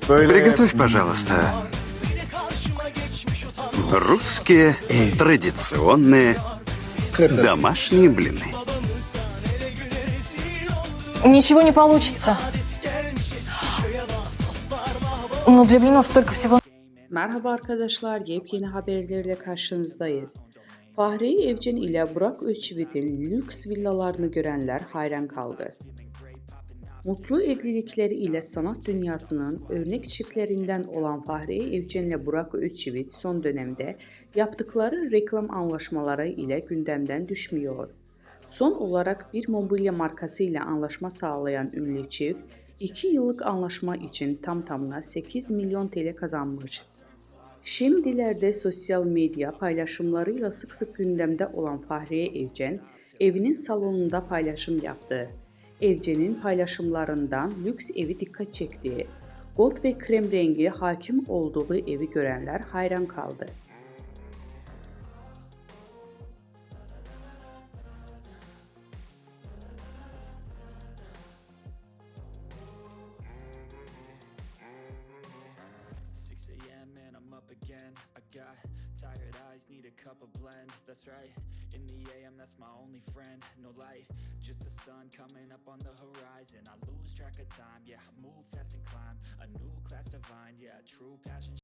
Приготовь, пожалуйста, русские традиционные домашние блины. Ничего не получится. Но для блинов столько всего. Merhaba arkadaşlar, yepyeni haberlerle karşınızdayız. Fahriye Evcen ile Burak Özçivit'in lüks villalarını görenler hayran kaldı. Mutlu evlilikleri ile sanat dünyasının örnek çiftlerinden olan Fahriye Evcen ile Burak Özçivit son dönemde yaptıkları reklam anlaşmaları ile gündemden düşmüyor. Son olarak bir mobilya markasıyla anlaşma sağlayan ünlü çift, 2 yıllık anlaşma için tamına 8 milyon TL kazanmış. Şimdilerde sosyal medya paylaşımlarıyla sık sık gündemde olan Fahriye Evcen, evinin salonunda paylaşım yaptı. Evcen'in paylaşımlarından lüks evi dikkat çekti. Gold ve krem rengi hakim olduğu evi görenler hayran kaldı. And I'm up again. I got tired eyes, need a cup of blend. That's right, in the AM, that's my only friend. No light, just the sun coming up on the horizon. I lose track of time, yeah, I move fast and climb a new class divine, yeah, true passion.